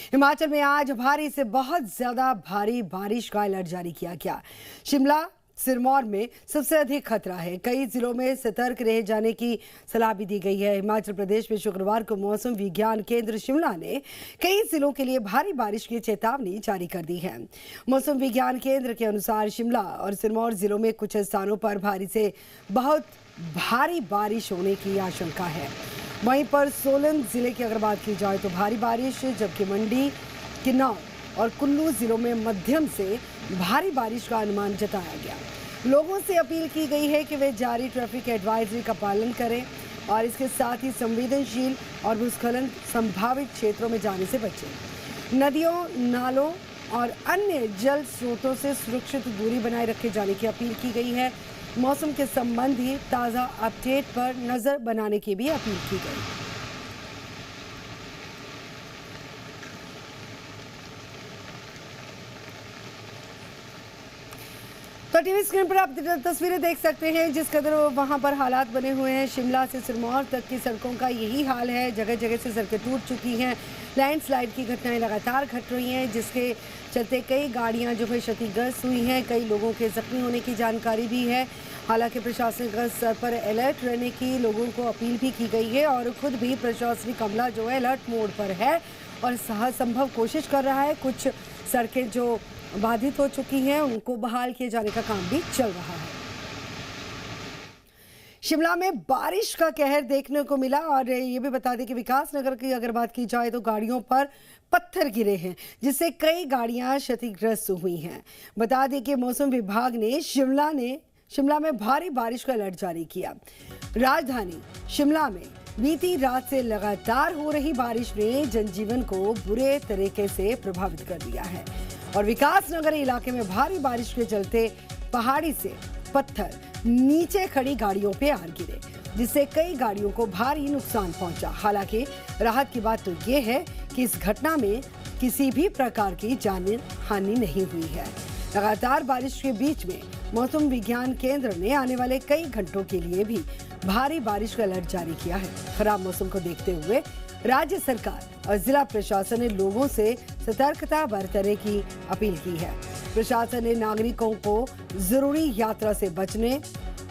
हिमाचल में आज भारी से बहुत ज्यादा भारी बारिश का अलर्ट जारी किया गया। शिमला सिरमौर में सबसे अधिक खतरा है। कई जिलों में सतर्क रह जाने की सलाह भी दी गई है। हिमाचल प्रदेश में शुक्रवार को मौसम विज्ञान केंद्र शिमला ने कई जिलों के लिए भारी बारिश की चेतावनी जारी कर दी है। मौसम विज्ञान केंद्र के अनुसार शिमला और सिरमौर जिलों में कुछ स्थानों पर भारी से बहुत भारी बारिश होने की आशंका है। वहीं पर सोलन जिले की अगर बात की जाए तो भारी बारिश, जबकि मंडी, किन्नौर और कुल्लू जिलों में मध्यम से भारी बारिश का अनुमान जताया गया। लोगों से अपील की गई है कि वे जारी ट्रैफिक एडवाइजरी का पालन करें और इसके साथ ही संवेदनशील और भूस्खलन संभावित क्षेत्रों में जाने से बचें। नदियों, नालों और अन्य जल स्रोतों से सुरक्षित दूरी बनाए रखे जाने की अपील की गई है। मौसम के संबंधी ताज़ा अपडेट पर नजर बनाने की भी अपील की गई। तो टीवी स्क्रीन पर आप तस्वीरें देख सकते हैं जिस कदर वहां पर हालात बने हुए हैं। शिमला से सिरमौर तक की सड़कों का यही हाल है। जगह जगह से सड़कें टूट चुकी हैं। लैंडस्लाइड की घटनाएं लगातार घट रही हैं, जिसके चलते कई गाड़ियां जो है क्षतिग्रस्त हुई हैं। कई लोगों के जख्मी होने की जानकारी भी है। हालांकि प्रशासनिक स्तर पर अलर्ट रहने की लोगों को अपील भी की गई है और खुद भी प्रशासनिक अमला जो है अलर्ट मोड पर है और हरसंभव कोशिश कर रहा है। कुछ सड़कें जो बाधित हो चुकी हैं उनको बहाल किए जाने का काम भी चल रहा है। शिमला में बारिश का कहर देखने को मिला और ये भी बता दें कि विकास नगर की अगर बात की जाए तो गाड़ियों पर पत्थर गिरे हैं, जिससे कई गाड़ियां क्षतिग्रस्त हुई हैं। बता दें कि मौसम विभाग ने शिमला में भारी बारिश का अलर्ट जारी किया। राजधानी शिमला में बीती रात से लगातार हो रही बारिश ने जनजीवन को बुरे तरीके से प्रभावित कर दिया है और विकास नगर इलाके में भारी बारिश के चलते पहाड़ी से पत्थर नीचे खड़ी गाड़ियों पे आ गिरे, जिससे कई गाड़ियों को भारी नुकसान पहुंचा। हालांकि राहत की बात तो ये है कि इस घटना में किसी भी प्रकार की जानी हानि नहीं हुई है। लगातार बारिश के बीच में मौसम विज्ञान केंद्र ने आने वाले कई घंटों के लिए भी भारी बारिश का अलर्ट जारी किया है। खराब मौसम को देखते हुए राज्य सरकार और जिला प्रशासन ने लोगों से सतर्कता बरतने की अपील की है। प्रशासन ने नागरिकों को जरूरी यात्रा से बचने,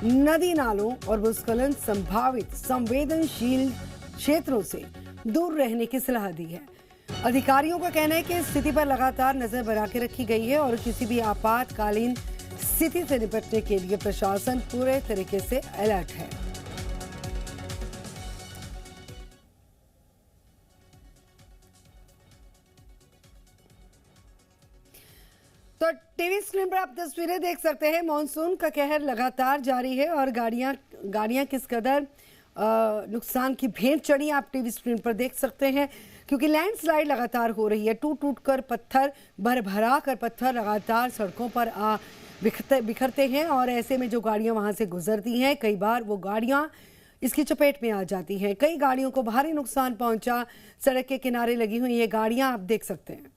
नदी नालों और भूस्खलन संभावित संवेदनशील क्षेत्रों से दूर रहने की सलाह दी है। अधिकारियों का कहना है कि स्थिति पर लगातार नजर बना के रखी गई है और किसी भी आपातकालीन स्थिति से निपटने के लिए प्रशासन पूरे तरीके से अलर्ट है। तो टीवी स्क्रीन पर आप तस्वीरें देख सकते हैं। मॉनसून का कहर लगातार जारी है और गाड़ियां किस कदर नुकसान की भेंट चढ़ी आप टीवी स्क्रीन पर देख सकते हैं, क्योंकि लैंडस्लाइड लगातार हो रही है। टूट कर पत्थर, भर कर पत्थर लगातार सड़कों पर बिखरते हैं और ऐसे में जो गाड़ियां वहां से गुजरती हैं, कई बार वो गाड़ियां इसकी चपेट में आ जाती हैं। कई गाड़ियों को भारी नुकसान पहुंचा। सड़क के किनारे लगी हुई ये गाड़ियां आप देख सकते हैं।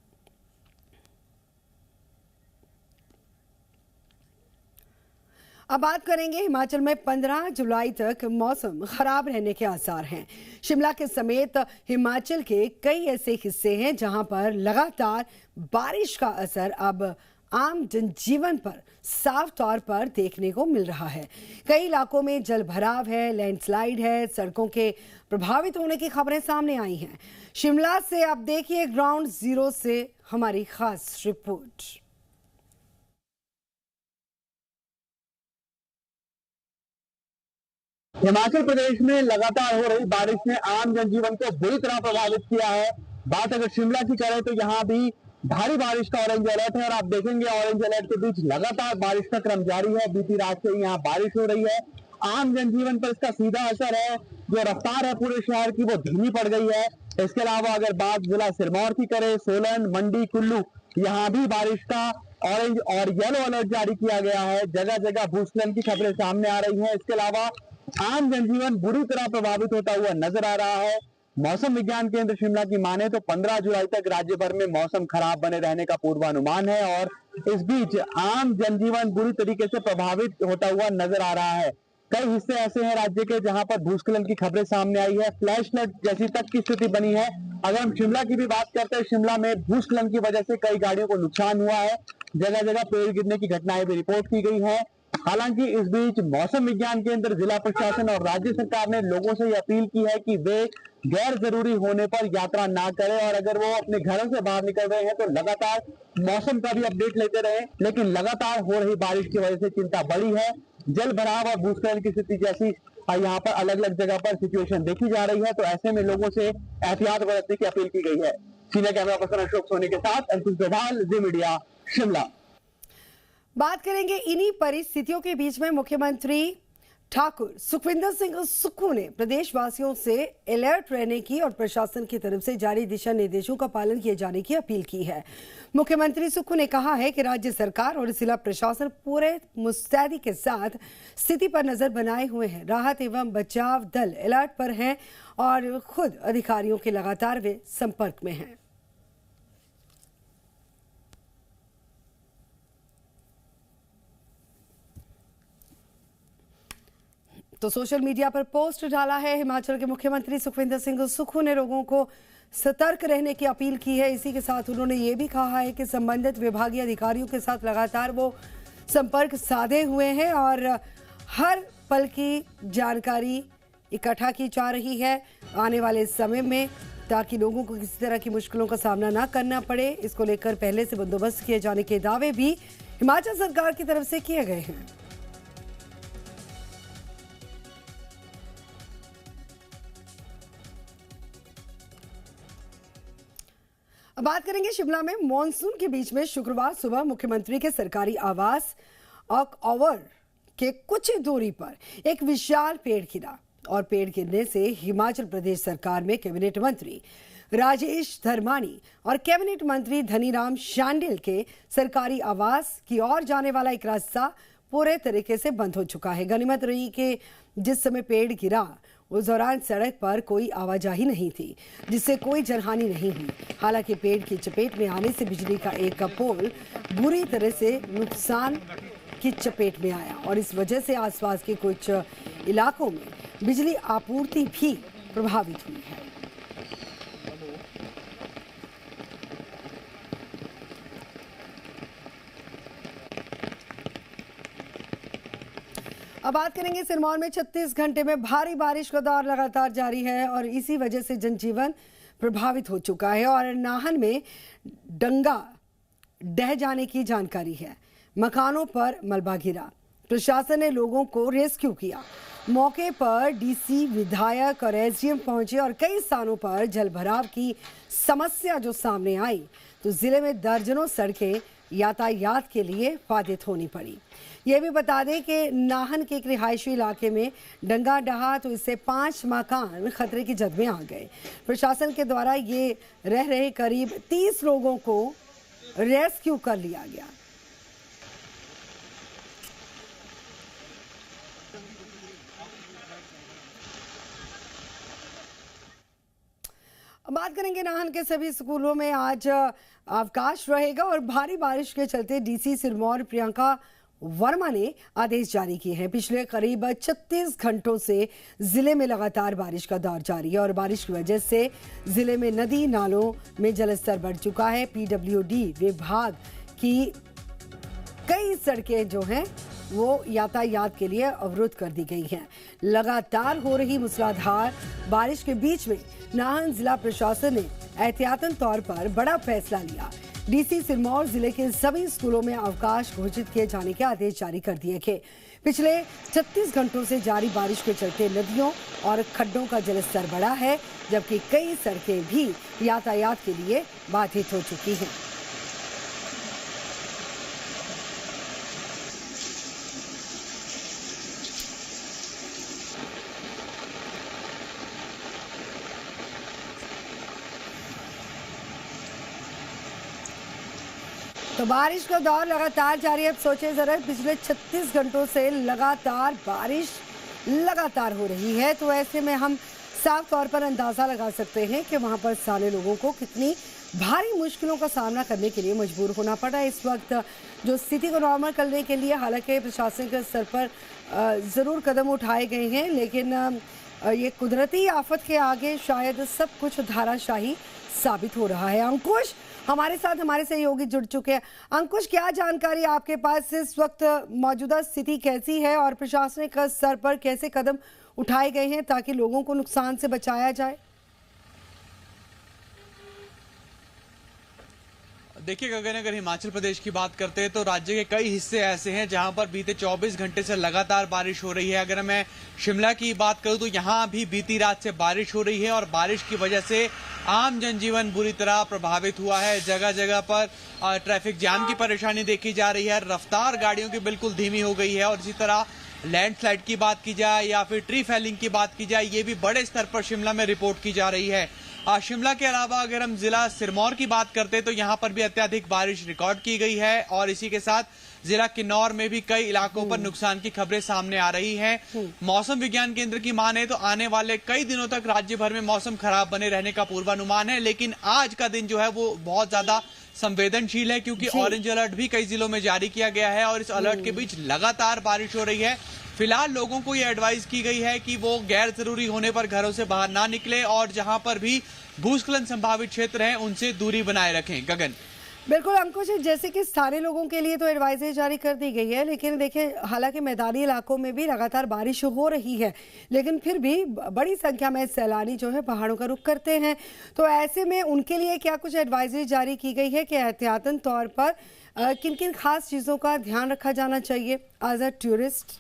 अब बात करेंगे हिमाचल में 15 जुलाई तक मौसम खराब रहने के आसार हैं। शिमला के समेत हिमाचल के कई ऐसे हिस्से हैं जहां पर लगातार बारिश का असर अब आम जनजीवन पर साफ तौर पर देखने को मिल रहा है। कई इलाकों में जल भराव है, लैंडस्लाइड है, सड़कों के प्रभावित होने की खबरें सामने आई हैं। शिमला से आप देखिए ग्राउंड जीरो से हमारी खास रिपोर्ट। हिमाचल प्रदेश में लगातार हो रही बारिश ने आम जनजीवन को बुरी तरह प्रभावित किया है। बात अगर शिमला की करें तो यहाँ भी भारी बारिश का ऑरेंज अलर्ट है और आप देखेंगे ऑरेंज अलर्ट के बीच लगातार बारिश का क्रम जारी है। बीती रात से यहाँ बारिश हो रही है। आम जनजीवन पर इसका सीधा असर है। जो रफ्तार है पूरे शहर की वो धीमी पड़ गई है। इसके अलावा अगर बात जिला सिरमौर की करें, सोलन, मंडी, कुल्लू, यहाँ भी बारिश का ऑरेंज और येलो अलर्ट जारी किया गया है। जगह जगह भूस्खलन की खबरें सामने आ रही है। इसके अलावा आम जनजीवन बुरी तरह प्रभावित होता हुआ नजर आ रहा है। मौसम विज्ञान केंद्र शिमला की माने तो 15 जुलाई तक राज्य भर में मौसम खराब बने रहने का पूर्वानुमान है और इस बीच आम जनजीवन बुरी तरीके से प्रभावित होता हुआ नजर आ रहा है। कई हिस्से ऐसे हैं राज्य के जहां पर भूस्खलन की खबरें सामने आई है, फ्लैश फ्लड जैसी तक की स्थिति बनी है। अगर हम शिमला की भी बात करते हैं, शिमला में भूस्खलन की वजह से कई गाड़ियों को नुकसान हुआ है, जगह जगह पेड़ गिरने की घटनाएं भी रिपोर्ट की गई है। हालांकि इस बीच मौसम विज्ञान केंद्र, जिला प्रशासन और राज्य सरकार ने लोगों से अपील की है कि वे गैर जरूरी होने पर यात्रा ना करें और अगर वो अपने घरों से बाहर निकल रहे हैं तो लगातार मौसम का भी अपडेट लेते रहें। लेकिन लगातार हो रही बारिश की वजह से चिंता बढ़ी है। जल भराव और भूस्खलन की स्थिति जैसी यहाँ पर अलग अलग जगह पर सिचुएशन देखी जा रही है, तो ऐसे में लोगों से एहतियात बरतने की अपील की गई है। Senior camera person Ashok Soni के साथ अंकुश डोभाल, जी मीडिया, शिमला। बात करेंगे इन्हीं परिस्थितियों के बीच में मुख्यमंत्री ठाकुर सुखविंदर सिंह सुक्खू ने प्रदेशवासियों से अलर्ट रहने की और प्रशासन की तरफ से जारी दिशा निर्देशों का पालन किए जाने की अपील की है। मुख्यमंत्री सुक्खू ने कहा है कि राज्य सरकार और जिला प्रशासन पूरे मुस्तैदी के साथ स्थिति पर नजर बनाए हुए हैं। राहत एवं बचाव दल अलर्ट पर हैं और खुद अधिकारियों के लगातार वे संपर्क में हैं। तो सोशल मीडिया पर पोस्ट डाला है हिमाचल के मुख्यमंत्री सुखविंदर सिंह सुक्खू ने लोगों को सतर्क रहने की अपील की है। इसी के साथ उन्होंने ये भी कहा है कि संबंधित विभागीय अधिकारियों के साथ लगातार वो संपर्क साधे हुए हैं और हर पल की जानकारी इकट्ठा की जा रही है आने वाले समय में, ताकि लोगों को किसी तरह की मुश्किलों का सामना ना करना पड़े। इसको लेकर पहले से बंदोबस्त किए जाने के दावे भी हिमाचल सरकार की तरफ से किए गए हैं। अब बात करेंगे शिमला में मॉनसून के बीच में शुक्रवार सुबह मुख्यमंत्री के सरकारी आवास ऑक ओवर के कुछ ही दूरी पर एक विशाल पेड़ गिरा और पेड़ गिरने से हिमाचल प्रदेश सरकार में कैबिनेट मंत्री राजेश धर्माणी और कैबिनेट मंत्री धनीराम शांडिल के सरकारी आवास की ओर जाने वाला एक रास्ता पूरे तरीके से बंद हो चुका है। गनीमत रही कि जिस समय पेड़ गिरा उस दौरान सड़क पर कोई आवाजाही नहीं थी, जिससे कोई जनहानि नहीं हुई। हालांकि पेड़ की चपेट में आने से बिजली का एक पोल बुरी तरह से नुकसान की चपेट में आया और इस वजह से आसपास के कुछ इलाकों में बिजली आपूर्ति भी प्रभावित हुई है। अब बात करेंगे सिरमौर में 36 घंटे में भारी बारिश का दौर लगातार जारी है और इसी वजह से जनजीवन प्रभावित हो चुका है और नाहन में डंगा ढह जाने की जानकारी है। मकानों पर मलबा गिरा, प्रशासन ने लोगों को रेस्क्यू किया। मौके पर डीसी, विधायक और एसडीएम पहुंचे और कई स्थानों पर जलभराव की समस्या जो सामने आई तो जिले में दर्जनों सड़कें यातायात के लिए बाधित होनी पड़ी। ये भी बता दें कि नाहन के एक रिहायशी इलाके में डंगा ढहा तो इससे 5 मकान खतरे की जद में आ गए। प्रशासन के द्वारा ये रह रहे करीब 30 लोगों को रेस्क्यू कर लिया गया। बात करेंगे नाहन के सभी स्कूलों में आज अवकाश रहेगा और भारी बारिश के चलते डीसी सिरमौर प्रियंका वर्मा ने आदेश जारी किए हैं। पिछले करीब 36 घंटों से जिले में लगातार बारिश का दौर जारी है और बारिश की वजह से जिले में नदी नालों में जलस्तर बढ़ चुका है। पीडब्ल्यूडी विभाग की कई सड़कें जो हैं वो यातायात के लिए अवरुद्ध कर दी गई हैं। लगातार हो रही मूसलाधार बारिश के बीच में नाहन जिला प्रशासन ने एहतियातन तौर पर बड़ा फैसला लिया। डीसी सिरमौर जिले के सभी स्कूलों में अवकाश घोषित किए जाने के आदेश जारी कर दिए गए। पिछले 36 घंटों से जारी बारिश के चलते नदियों और खड्डों का जलस्तर बढ़ा है, जबकि कई सड़कें भी यातायात के लिए बाधित हो चुकी हैं। तो बारिश का दौर लगातार जारी है। अब सोचे जरा, पिछले 36 घंटों से लगातार बारिश लगातार हो रही है, तो ऐसे में हम साफ तौर पर अंदाजा लगा सकते हैं कि वहां पर सारे लोगों को कितनी भारी मुश्किलों का सामना करने के लिए मजबूर होना पड़ा। इस वक्त जो स्थिति को नॉर्मल करने के लिए हालांकि प्रशासनिक स्तर पर ज़रूर कदम उठाए गए हैं, लेकिन ये कुदरती आफत के आगे शायद सब कुछ धाराशाही साबित हो रहा है। अंकुश हमारे साथ हमारे सहयोगी जुड़ चुके हैं। अंकुश, क्या जानकारी आपके पास इस वक्त मौजूदा स्थिति कैसी है और प्रशासनिक स्तर पर कैसे कदम उठाए गए हैं ताकि लोगों को नुकसान से बचाया जाए? देखिए गगन, अगर हिमाचल प्रदेश की बात करते हैं तो राज्य के कई हिस्से ऐसे हैं जहां पर बीते 24 घंटे से लगातार बारिश हो रही है। अगर मैं शिमला की बात करूं तो यहां भी बीती रात से बारिश हो रही है और बारिश की वजह से आम जनजीवन बुरी तरह प्रभावित हुआ है। जगह जगह पर ट्रैफिक जाम की परेशानी देखी जा रही है, रफ्तार गाड़ियों की बिल्कुल धीमी हो गई है और इसी तरह लैंडस्लाइड की बात की जाए या फिर ट्री फैलिंग की बात की जाए, ये भी बड़े स्तर पर शिमला में रिपोर्ट की जा रही है। शिमला के अलावा अगर हम जिला सिरमौर की बात करते हैं तो यहाँ पर भी अत्यधिक बारिश रिकॉर्ड की गई है और इसी के साथ जिला किन्नौर में भी कई इलाकों पर नुकसान की खबरें सामने आ रही हैं। मौसम विज्ञान केंद्र की माने तो आने वाले कई दिनों तक राज्य भर में मौसम खराब बने रहने का पूर्वानुमान है, लेकिन आज का दिन जो है वो बहुत ज्यादा संवेदनशील है क्योंकि ऑरेंज अलर्ट भी कई जिलों में जारी किया गया है और इस अलर्ट के बीच लगातार बारिश हो रही है। फिलहाल लोगों को ये एडवाइस की गई है कि वो गैर जरूरी होने पर घरों से बाहर ना निकले और जहां पर भी भूस्खलन संभावित क्षेत्र हैं उनसे दूरी बनाए रखें। गगन, बिल्कुल अंकुश, जैसे कि स्थानीय लोगों के लिए तो एडवाइजरी जारी कर दी गई है, लेकिन देखिए हालांकि मैदानी इलाकों में भी लगातार बारिश हो रही है, लेकिन फिर भी बड़ी संख्या में सैलानी जो है पहाड़ों का रुख करते हैं। तो ऐसे में उनके लिए क्या कुछ एडवाइजरी जारी की गई है कि एहतियातन तौर पर किन किन खास चीज़ों का ध्यान रखा जाना चाहिए एज अ टूरिस्ट?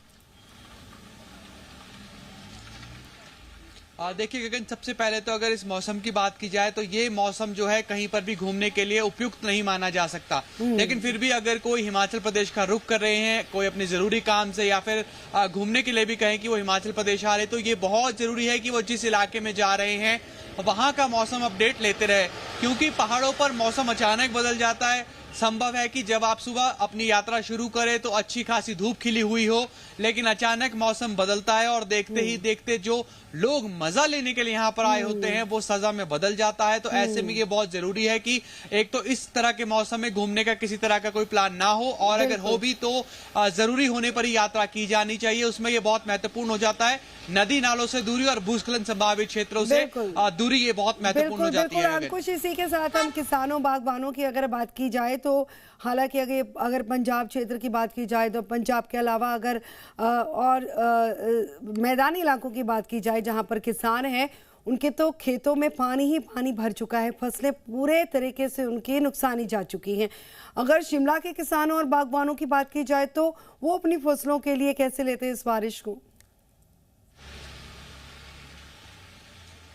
देखिए गगन, सबसे पहले तो अगर इस मौसम की बात की जाए तो ये मौसम जो है कहीं पर भी घूमने के लिए उपयुक्त नहीं माना जा सकता, लेकिन फिर भी अगर कोई हिमाचल प्रदेश का रुख कर रहे हैं, कोई अपने जरूरी काम से या फिर घूमने के लिए भी कहें कि वो हिमाचल प्रदेश आ रहे, तो ये बहुत जरूरी है कि वो जिस इलाके में जा रहे हैं वहां का मौसम अपडेट लेते रहे, क्योंकि पहाड़ों पर मौसम अचानक बदल जाता है। संभव है कि जब आप सुबह अपनी यात्रा शुरू करें तो अच्छी खासी धूप खिली हुई हो, लेकिन अचानक मौसम बदलता है और देखते ही देखते जो लोग मजा लेने के लिए यहाँ पर आए होते हैं वो सजा में बदल जाता है। तो ऐसे में ये बहुत जरूरी है कि एक तो इस तरह के मौसम में घूमने का किसी तरह का कोई प्लान ना हो और अगर हो भी तो जरूरी होने पर ही यात्रा की जानी चाहिए। उसमें ये बहुत महत्वपूर्ण हो जाता है, नदी नालों से दूरी और भूस्खलन संभावित क्षेत्रों से दूरी, ये बहुत महत्वपूर्ण हो जाती है। कुछ इसी के साथ हम किसानों बागबानों की अगर बात की जाए तो हालांकि अगर पंजाब क्षेत्र की बात की जाए तो पंजाब के अलावा अगर मैदानी इलाकों की बात की जाए जहां पर किसान हैं, उनके तो खेतों में पानी ही पानी भर चुका है, फसलें पूरे तरीके से उनकी नुकसानी जा चुकी हैं। अगर शिमला के किसानों और बागबानों की बात की जाए तो वो अपनी फसलों के लिए कैसे लेते हैं इस बारिश को?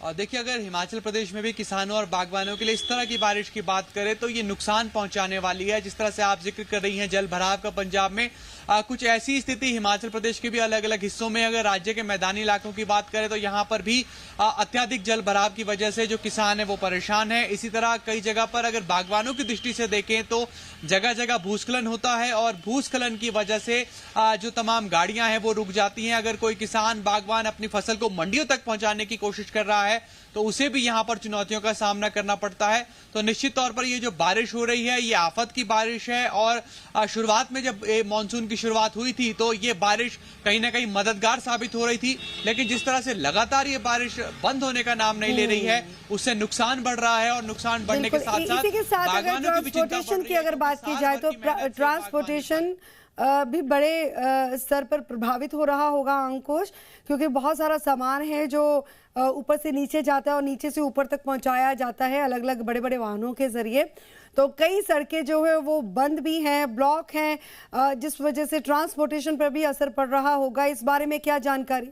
देखिए, अगर हिमाचल प्रदेश में भी किसानों और बागवानों के लिए इस तरह की बारिश की बात करें तो ये नुकसान पहुंचाने वाली है। जिस तरह से आप जिक्र कर रही हैं जल भराव का पंजाब में, कुछ ऐसी स्थिति हिमाचल प्रदेश के भी अलग अलग हिस्सों में, अगर राज्य के मैदानी इलाकों की बात करें तो यहाँ पर भी अत्यधिक जल भराव की वजह से जो किसान है वो परेशान है। इसी तरह कई जगह पर अगर बागवानों की दृष्टि से देखें तो जगह जगह भूस्खलन होता है और भूस्खलन की वजह से जो तमाम गाड़ियां हैं वो रुक जाती हैं। अगर कोई किसान बागवान अपनी फसल को मंडियों तक पहुंचाने की कोशिश कर रहा है तो उसे भी यहां पर चुनौतियों का सामना करना पड़ता है। तो निश्चित तौर पर ये जो बारिश हो रही है ये आफत की बारिश है और शुरुआत में जब मानसून की शुरुआत हुई थी तो ये बारिश कहीं ना कहीं मददगार साबित हो रही थी, लेकिन जिस तरह से लगातार ये बारिश बंद होने का नाम नहीं ले रही है उससे नुकसान बढ़ रहा है और नुकसान बढ़ने के साथ साथ ट्रांसपोर्टेशन की अगर बात की जाए तो ट्रांसपोर्टेशन भी बड़े स्तर पर प्रभावित हो रहा होगा अंकुश, क्योंकि बहुत सारा सामान है जो ऊपर से नीचे जाता है और नीचे से ऊपर तक पहुंचाया जाता है अलग अलग बड़े बड़े वाहनों के जरिए। तो कई सड़कें जो है वो बंद भी हैं, ब्लॉक हैं, जिस वजह से ट्रांसपोर्टेशन पर भी असर पड़ रहा होगा। इस बारे में क्या जानकारी?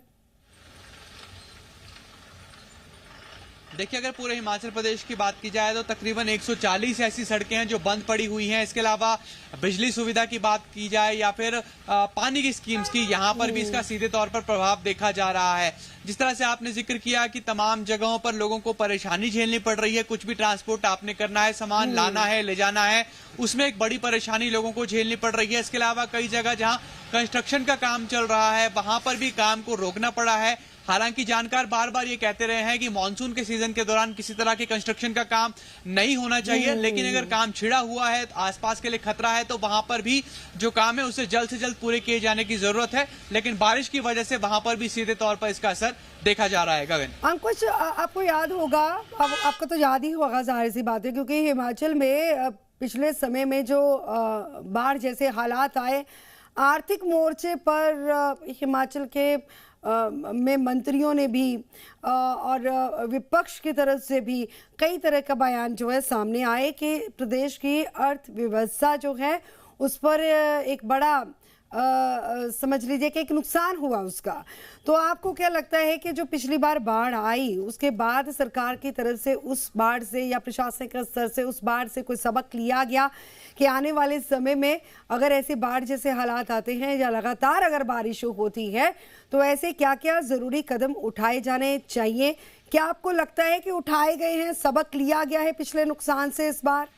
देखिए, अगर पूरे हिमाचल प्रदेश की बात की जाए तो तकरीबन 140 ऐसी सड़कें हैं जो बंद पड़ी हुई हैं। इसके अलावा बिजली सुविधा की बात की जाए या फिर पानी की स्कीम्स की, यहाँ पर भी इसका सीधे तौर पर प्रभाव देखा जा रहा है। जिस तरह से आपने जिक्र किया कि तमाम जगहों पर लोगों को परेशानी झेलनी पड़ रही है, कुछ भी ट्रांसपोर्ट आपने करना है, सामान लाना है, ले जाना है, उसमें एक बड़ी परेशानी लोगों को झेलनी पड़ रही है। इसके अलावा कई जगह जहां कंस्ट्रक्शन का काम चल रहा है वहां पर भी काम को रोकना पड़ा है। हालांकि जानकार बार बार ये कहते रहे हैं कि मानसून के सीजन के दौरान किसी तरह के कंस्ट्रक्शन का काम नहीं होना चाहिए, लेकिन अगर काम छिड़ा हुआ है, आसपास के लिए खतरा है, तो वहां पर भी जो काम है उसे जल्द से जल्द पूरे किए जाने की जरूरत है। लेकिन बारिश की वजह से वहां पर भी सीधे तौर पर इसका असर देखा जा रहा है। गगन, अंकुश, आपको याद होगा, आपको तो याद ही होगा, जाहिर सी बात है, क्योंकि हिमाचल में पिछले समय में जो बाढ़ जैसे हालात आए, आर्थिक मोर्चे पर हिमाचल के में मंत्रियों ने भी और विपक्ष की तरफ से भी कई तरह का बयान जो है सामने आए कि प्रदेश की अर्थव्यवस्था जो है उस पर एक बड़ा समझ लीजिए कि एक नुकसान हुआ उसका। तो आपको क्या लगता है कि जो पिछली बार बाढ़ आई उसके बाद सरकार की तरफ से उस बाढ़ से या प्रशासनिक स्तर से उस बाढ़ से कोई सबक लिया गया कि आने वाले समय में अगर ऐसे बाढ़ जैसे हालात आते हैं या लगातार अगर बारिश होती है तो ऐसे क्या क्या जरूरी कदम उठाए जाने चाहिए? क्या आपको लगता है कि उठाए गए हैं, सबक लिया गया है पिछले नुकसान से इस बार?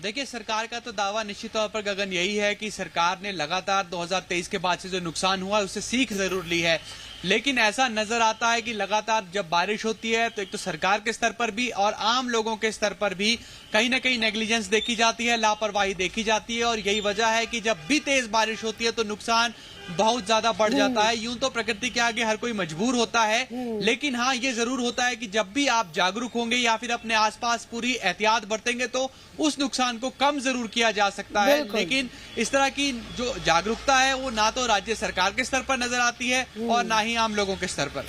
देखिए, सरकार का तो दावा निश्चित तौर पर गगन यही है कि सरकार ने लगातार 2023 के बाद से जो नुकसान हुआ उससे सीख जरूर ली है, लेकिन ऐसा नजर आता है कि लगातार जब बारिश होती है तो एक तो सरकार के स्तर पर भी और आम लोगों के स्तर पर भी कहीं ना कहीं नेग्लिजेंस देखी जाती है, लापरवाही देखी जाती है। और यही वजह है कि जब भी तेज बारिश होती है तो नुकसान बहुत ज्यादा बढ़ जाता है। यूं तो प्रकृति के आगे हर कोई मजबूर होता है, लेकिन हाँ, ये जरूर होता है कि जब भी आप जागरूक होंगे या फिर अपने आसपास पूरी एहतियात बरतेंगे तो उस नुकसान को कम जरूर किया जा सकता है। लेकिन इस तरह की जो जागरूकता है वो ना तो राज्य सरकार के स्तर पर नजर आती है और ना ही आम लोगों के स्तर पर।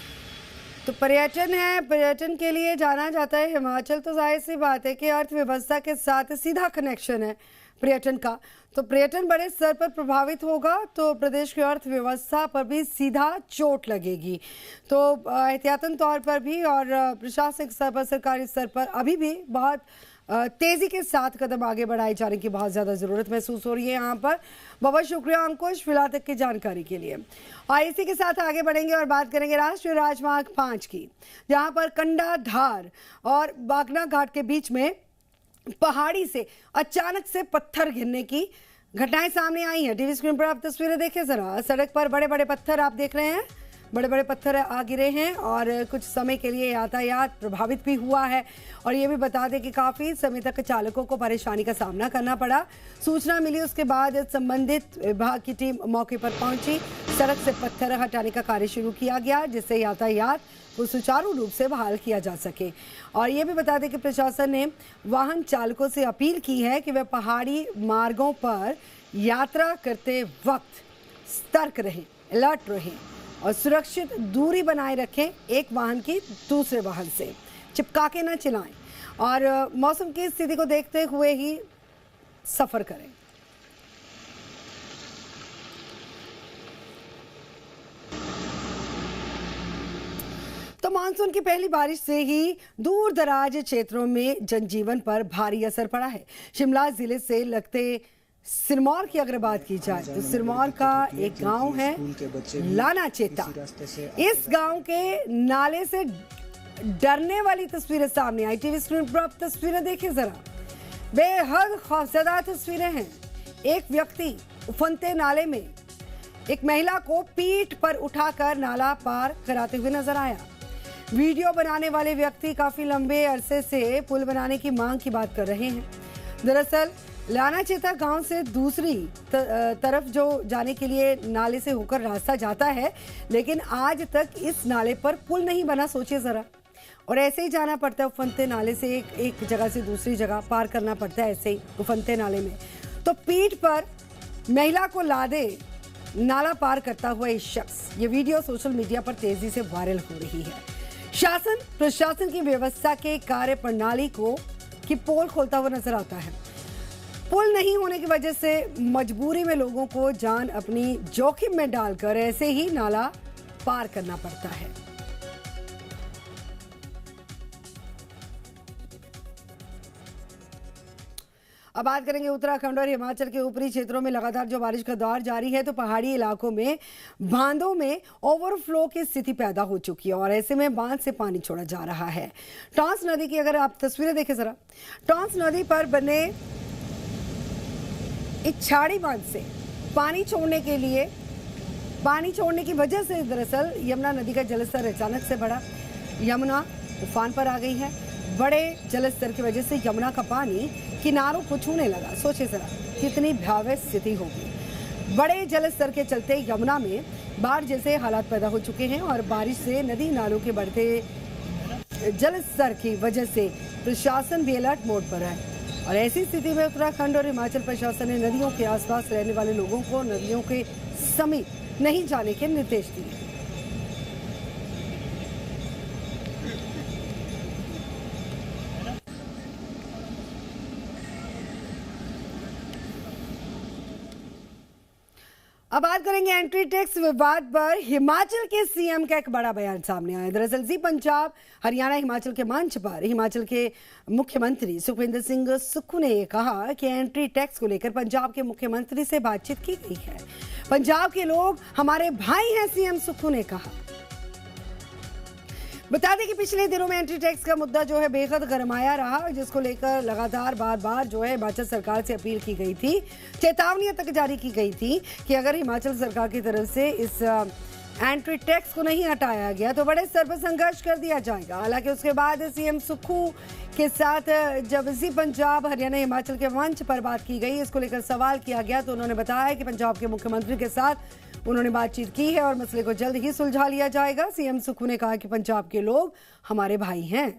तो पर्यटन है, पर्यटन के लिए जाना जाता है हिमाचल, तो जाहिर सी बात है कि अर्थव्यवस्था के साथ सीधा कनेक्शन है पर्यटन का। तो पर्यटन बड़े स्तर पर प्रभावित होगा तो प्रदेश की अर्थव्यवस्था पर भी सीधा चोट लगेगी। तो एहतियातन तौर पर भी और प्रशासनिक स्तर पर, सरकारी स्तर पर अभी भी बहुत तेजी के साथ कदम आगे बढ़ाए जाने की बहुत ज़्यादा ज़रूरत महसूस हो रही है यहाँ पर। बहुत शुक्रिया अंकुश फिलहाल तक की जानकारी के लिए। और इसी के साथ आगे बढ़ेंगे और बात करेंगे राष्ट्रीय राजमार्ग 5 की, जहाँ पर कंडा धार और बागना घाट के बीच में पहाड़ी से अचानक से पत्थर गिरने की घटनाएं सामने आई हैं। टीवी स्क्रीन पर आप तस्वीरें देखें जरा। सड़क पर बड़े बड़े पत्थर आप देख रहे हैं, बड़े बड़े पत्थर आ गिरे हैं और कुछ समय के लिए यातायात प्रभावित भी हुआ है। और ये भी बता दें कि काफ़ी समय तक चालकों को परेशानी का सामना करना पड़ा। सूचना मिली उसके बाद संबंधित विभाग की टीम मौके पर पहुंची, सड़क से पत्थर हटाने का कार्य शुरू किया गया जिससे यातायात को सुचारू रूप से बहाल किया जा सके। और ये भी बता दें कि प्रशासन ने वाहन चालकों से अपील की है कि वे पहाड़ी मार्गों पर यात्रा करते वक्त सतर्क रहें, अलर्ट रहें और सुरक्षित दूरी बनाए रखें, एक वाहन की दूसरे वाहन से चिपका के न चलाएं और मौसम की स्थिति को देखते हुए ही सफर करें। तो मानसून की पहली बारिश से ही दूर दराज क्षेत्रों में जनजीवन पर भारी असर पड़ा है। शिमला जिले से लगते सिरमौर की अगर बात की जाए तो सिरमौर का एक गांव है लाना चेता। इस गांव के नाले से डरने वाली तस्वीरें सामने आई। टीवी स्क्रीन पर आप तस्वीरें देखिए जरा, बेहद खौफजदा तस्वीरें हैं। एक व्यक्ति उफनते नाले में एक महिला को पीठ पर उठाकर नाला पार कराते हुए नजर आया। वीडियो बनाने वाले व्यक्ति काफी लंबे अरसे से पुल बनाने की मांग की बात कर रहे हैं। दरअसल लाना चेता गांव से दूसरी तरफ जो जाने के लिए नाले से होकर रास्ता जाता है, लेकिन आज तक इस नाले पर पुल नहीं बना। सोचिए जरा, और ऐसे ही जाना पड़ता है उफनते नाले से, एक जगह से दूसरी जगह पार करना पड़ता है ऐसे ही उफनते नाले में। तो पीठ पर महिला को लादे नाला पार करता हुआ एक शख्स, ये वीडियो सोशल मीडिया पर तेजी से वायरल हो रही है। शासन प्रशासन की व्यवस्था के कार्य प्रणाली की पोल खोलता हुआ नजर आता है। पुल नहीं होने की वजह से मजबूरी में लोगों को जान अपनी जोखिम में डालकर ऐसे ही नाला पार करना पड़ता है। अब बात करेंगे उत्तराखंड और हिमाचल के ऊपरी क्षेत्रों में लगातार जो बारिश का दौर जारी है, तो पहाड़ी इलाकों में बांधों में ओवरफ्लो की स्थिति पैदा हो चुकी है और ऐसे में बांध से पानी छोड़ा जा रहा है। टॉन्स नदी की अगर आप तस्वीरें देखें जरा, टॉन्स नदी पर बने इच्छाड़ी बांध से पानी छोड़ने के लिए पानी छोड़ने की वजह से दरअसल यमुना नदी का जलस्तर अचानक से बढ़ा। यमुना उफान पर आ गई है। बड़े जलस्तर की वजह से यमुना का पानी किनारों को छूने लगा। सोचिए जरा कितनी भयावह स्थिति होगी। बड़े जलस्तर के चलते यमुना में बाढ़ जैसे हालात पैदा हो चुके हैं और बारिश से नदी नालों के बढ़ते जलस्तर की वजह से प्रशासन भी अलर्ट मोड पर है। और ऐसी स्थिति में उत्तराखंड और हिमाचल प्रशासन ने नदियों के आसपास रहने वाले लोगों को नदियों के समीप नहीं जाने के निर्देश दिए। अब बात करेंगे एंट्री टैक्स विवाद पर। हिमाचल के सीएम का एक बड़ा बयान सामने आया। दरअसल जी पंजाब हरियाणा हिमाचल के मंच पर हिमाचल के मुख्यमंत्री सुखविंदर सिंह सुक्खू ने कहा कि एंट्री टैक्स को लेकर पंजाब के मुख्यमंत्री से बातचीत की गई है। पंजाब के लोग हमारे भाई हैं, सीएम सुक्खू ने कहा। बता दें कि पिछले दिनों में एंट्री टैक्स का मुद्दा जो है बेहद गरमाया रहा, जिसको लेकर लगातार बार जो है हिमाचल सरकार से अपील की गई थी, चेतावनियां तक जारी की गई थी कि अगर हिमाचल सरकार की तरफ से इस एंट्री टैक्स को नहीं हटाया गया तो बड़े स्तर पर संघर्ष कर दिया जाएगा। हालांकि उसके बाद सीएम सुक्खू के साथ जब जी पंजाब हरियाणा हिमाचल के मंच पर बात की गई, इसको लेकर सवाल किया गया तो उन्होंने बताया कि पंजाब के मुख्यमंत्री के साथ उन्होंने बातचीत की है और मसले को जल्द ही सुलझा लिया जाएगा। सीएम सुक्खू ने कहा कि पंजाब के लोग हमारे भाई हैं।